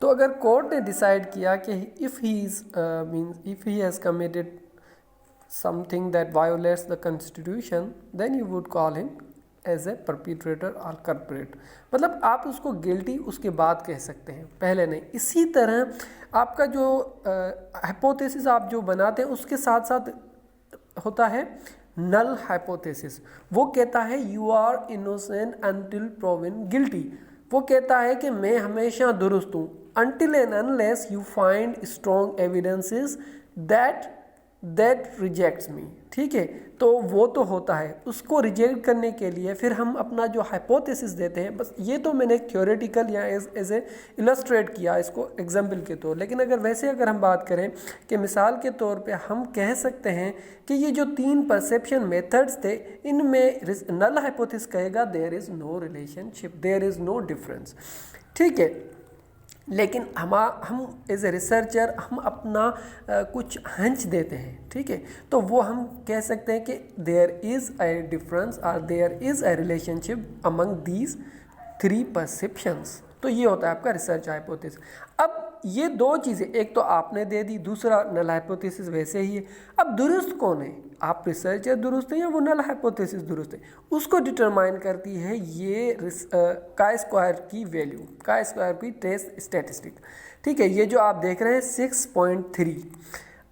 तो अगर कोर्ट ने डिसाइड किया कि if he has committed something that violates the constitution, then you would call him as a perpetrator और culprit. मतलब आप उसको गिल्टी उसके बाद कह सकते हैं, पहले नहीं। इसी तरह आपका जो हाइपोथेसिस आप जो बनाते हैं उसके साथ साथ होता है नल हाइपोथेसिस। वो कहता है you are innocent until proven guilty. वो कहता है कि मैं हमेशा दुरुस्त हूँ until and unless you find strong evidences that rejects me। ठीक है, तो वो तो होता है, उसको रिजेक्ट करने के लिए फिर हम अपना जो हाइपोथेसिस देते हैं। बस ये तो मैंने थ्योरेटिकल या एज ए इलस्ट्रेट किया इसको एग्जाम्पल के तौर। लेकिन अगर वैसे अगर हम बात करें कि मिसाल के तौर पे हम कह सकते हैं कि ये जो 3 परसेप्शन मेथड्स थे इनमें नल हाइपोथेसिस कहेगा there is no relationship, there is no difference. ठीक है, लेकिन हम एज ए रिसर्चर हम अपना कुछ हंच देते हैं। ठीक है, तो वो हम कह सकते हैं कि देयर इज़ ए डिफरेंस और there is a relationship among these 3 perceptions. तो ये होता है आपका रिसर्च हाइपोथेसिस। अब ये 2 चीज़ें, एक तो आपने दे दी, दूसरा नल हाइपोथेसिस वैसे ही है। अब दुरुस्त कौन है, आप रिसर्चर दुरुस्त है या वो नल हाइपोथेसिस दुरुस्त है, उसको डिटरमाइन करती है ये काय स्क्वायर की वैल्यू, काय स्क्वायर की टेस्ट स्टैटिस्टिक। ठीक है, ये जो आप देख रहे हैं 6.3।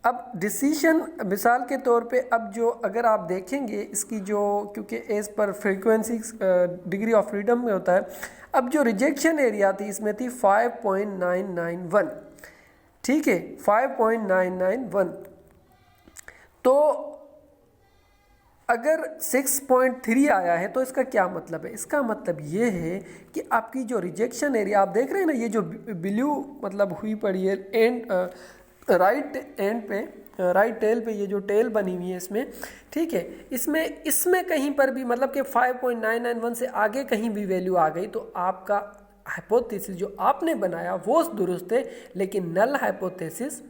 अब डिसीशन मिसाल के तौर पे, अब जो अगर आप देखेंगे इसकी जो, क्योंकि as per frequency degree of freedom में होता है। अब जो रिजेक्शन एरिया थी इसमें थी 5.991। ठीक है, 5.991। तो अगर 6.3 आया है तो इसका क्या मतलब है, इसका मतलब ये है कि आपकी जो रिजेक्शन एरिया आप देख रहे हैं ना, ये जो ब्लू मतलब हुई पड़ी है एंड राइट एंड पे, राइट टेल पे, ये जो टेल बनी हुई है इसमें। ठीक है, इसमें कहीं पर भी मतलब कि 5.991 से आगे कहीं भी वैल्यू आ गई तो आपका हाइपोथेसिस जो आपने बनाया वो दुरुस्त है, लेकिन नल हाइपोथेसिस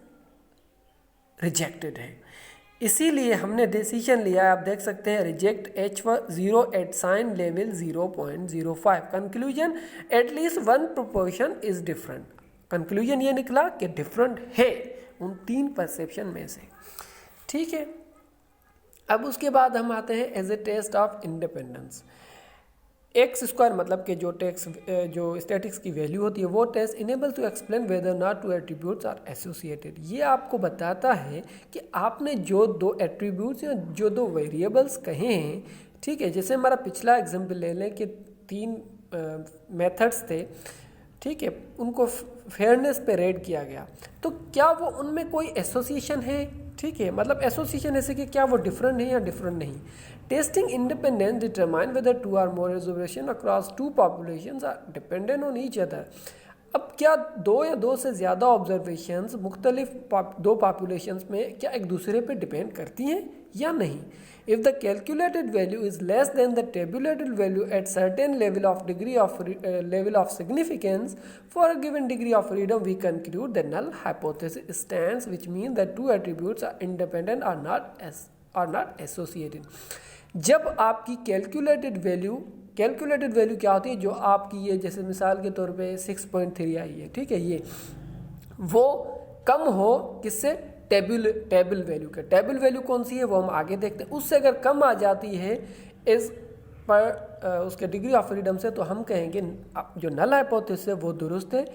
रिजेक्टेड है। इसीलिए हमने डिसीजन लिया है, आप देख सकते हैं, reject H0 at sign level 0.05। Conclusion at least 1 proportion is different. Conclusion ये निकला कि डिफरेंट है उन 3 परसेप्शन में से। ठीक है, अब उसके बाद हम आते हैं as a test of independence. X square मतलब कि जो स्टैटिक्स की वैल्यू होती है वो test enable to explain whether not 2 attributes are associated. ये आपको बताता है कि आपने जो 2 एट्रीब्यूट्स या जो 2 वेरिएबल्स कहे हैं, ठीक है, जैसे हमारा पिछला एग्जांपल ले लें कि 3 मेथड्स थे। ठीक है, उनको फेयरनेस पे रेट किया गया, तो क्या वो उनमें कोई एसोसिएशन है। ठीक है, मतलब एसोसिएशन ऐसे कि क्या वो डिफरेंट है या डिफरेंट नहीं। टेस्टिंग इंडिपेंडेंस डिटरमाइन वेदर 2 और more observation across 2 populations are dependent on each other. अब क्या 2 या 2 से ज़्यादा ऑब्जर्वेशंस मुख्तलिफ 2 पॉपुलेशंस में क्या एक दूसरे पे डिपेंड करती हैं या नहीं। If the calculated value is less than the tabulated value at certain level of significance for a given degree of freedom, we conclude the null hypothesis stands, which means that 2 attributes are independent or not associated. जब आपकी calculated value क्या होती है, जो आपकी ये जैसे मिसाल के तौर पे 6.3 आई है, ठीक है, ये वो कम हो किससे, टेबल वैल्यू का। टेबल वैल्यू कौन सी है वो हम आगे देखते हैं। उससे अगर कम आ जाती है इस पर उसके डिग्री ऑफ फ्रीडम से, तो हम कहेंगे जो नल हाइपोथेसिस है वो दुरुस्त है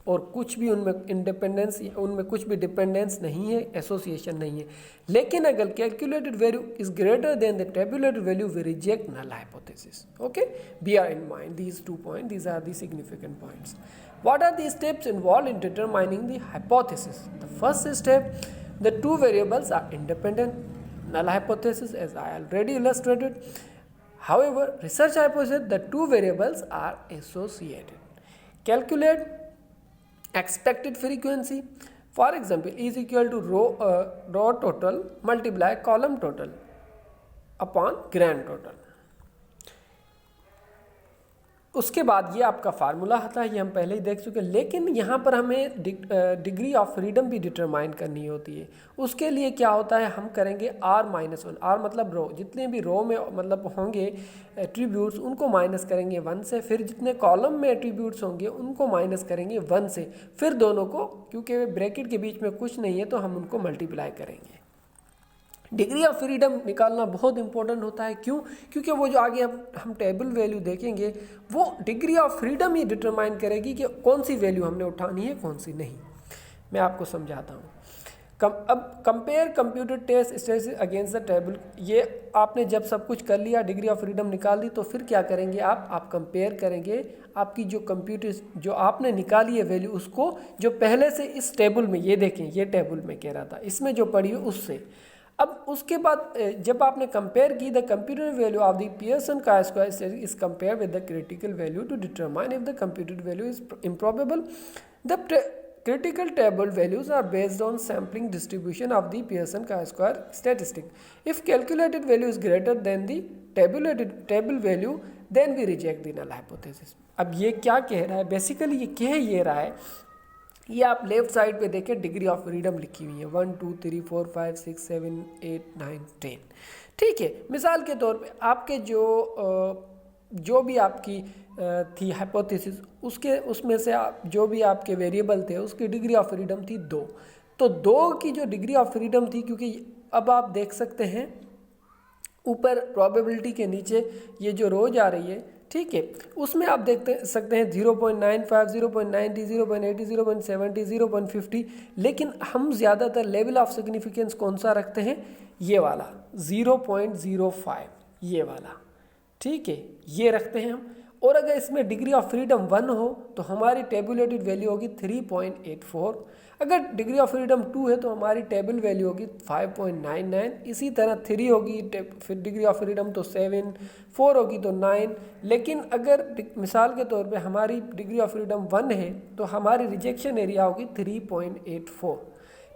और कुछ भी उनमें कुछ भी डिपेंडेंस नहीं है, एसोसिएशन नहीं है। लेकिन अगर calculated value is greater than the tabulated value, we reject null hypothesis. Okay, bear in mind these 2 points, these are the significant points. What are the steps involved in determining the hypothesis? The first step, the 2 variables are independent. Null hypothesis, as I already illustrated. However, research hypothesis, the 2 variables are associated. Calculate expected frequency. For example, is equal to row total multiply column total upon grand total. उसके बाद ये आपका formula आता है, ये हम पहले ही देख चुके हैं, लेकिन यहाँ पर हमें डिग्री ऑफ फ्रीडम भी डिटरमाइन करनी होती है। उसके लिए क्या होता है, हम करेंगे r-1, r मतलब रो, जितने भी रो में मतलब होंगे एट्रीब्यूट्स उनको माइनस करेंगे 1 से, फिर जितने कॉलम में एट्रीब्यूट्स होंगे उनको माइनस करेंगे 1 से, फिर दोनों को, क्योंकि ब्रैकेट के बीच में कुछ नहीं है तो हम उनको मल्टीप्लाई करेंगे। डिग्री ऑफ फ्रीडम निकालना बहुत इंपॉर्टेंट होता है, क्यों? क्योंकि वो जो आगे हम टेबल वैल्यू देखेंगे वो degree of freedom he determine करेगी कि कौन सी वैल्यू हमने उठानी है कौन सी नहीं। मैं आपको समझाता हूँ। अब compare computer test statistics against the table, ये आपने जब सब कुछ कर लिया, डिग्री ऑफ फ्रीडम निकाल दी, तो फिर क्या करेंगे आप कंपेयर करेंगे आपकी जो कंप्यूटर जो आपने निकाली है वैल्यू उसको जो पहले से इस टेबल में, ये देखें ये टेबल में कह रहा था, इसमें जो पड़ी है उससे। अब उसके बाद जब आपने कंपेयर की, the computer value of the Pearson chi square is compare with the critical value to determine if the computed value is improbable. The critical table values are based on sampling distribution of the Pearson chi-square statistic. If calculated value is greater than the table value, then we reject the null hypothesis. अब ये क्या कह रहा है, basically ये कह ये रहा है, ये आप लेफ्ट साइड पे देखें डिग्री ऑफ फ्रीडम लिखी हुई है 1 2 3 4 5 6 7 8 9 10। ठीक है, मिसाल के तौर पे आपके जो भी आपकी थी हाइपोथेसिस, उसमें से जो भी आपके वेरिएबल थे उसकी डिग्री ऑफ फ्रीडम थी 2। तो 2 की जो डिग्री ऑफ फ्रीडम थी, क्योंकि अब आप देख सकते हैं ऊपर प्रोबेबिलिटी के नीचे ये जो रोज आ रही है, ठीक है, उसमें आप देख सकते हैं 0.95, 0.90, 0.80, 0.70, 0.50, लेकिन हम ज़्यादातर लेवल ऑफ सिग्निफिकेंस कौन सा रखते हैं, ये वाला 0.05, ये वाला, ठीक है, ये रखते हैं हम। और अगर इसमें डिग्री ऑफ फ्रीडम 1 हो तो हमारी टेबुलेटेड वैल्यू होगी 3.84। अगर डिग्री ऑफ फ्रीडम 2 है तो हमारी टेबल वैल्यू होगी 5.99। इसी तरह 3 होगी फिर डिग्री ऑफ फ्रीडम तो 7, 4 होगी तो 9। लेकिन अगर मिसाल के तौर पे हमारी डिग्री ऑफ फ्रीडम 1 है तो हमारी रिजेक्शन एरिया होगी 3.84।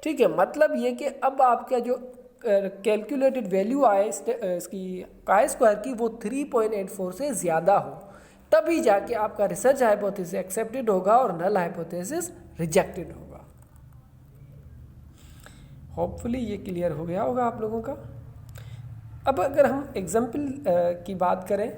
ठीक है, मतलब ये कि अब आपका जो कैलकुलेटेड वैल्यू आए इसकी काई स्क्वायर की वो 3.84 से ज़्यादा हो, तभी जाके आपका रिसर्च हाइपोथेसिस एक्सेप्टेड होगा और नल हाइपोथेसिस रिजेक्टेड होगा। होपफुली ये क्लियर हो गया होगा आप लोगों का। अब अगर हम एग्जाम्पल की बात करें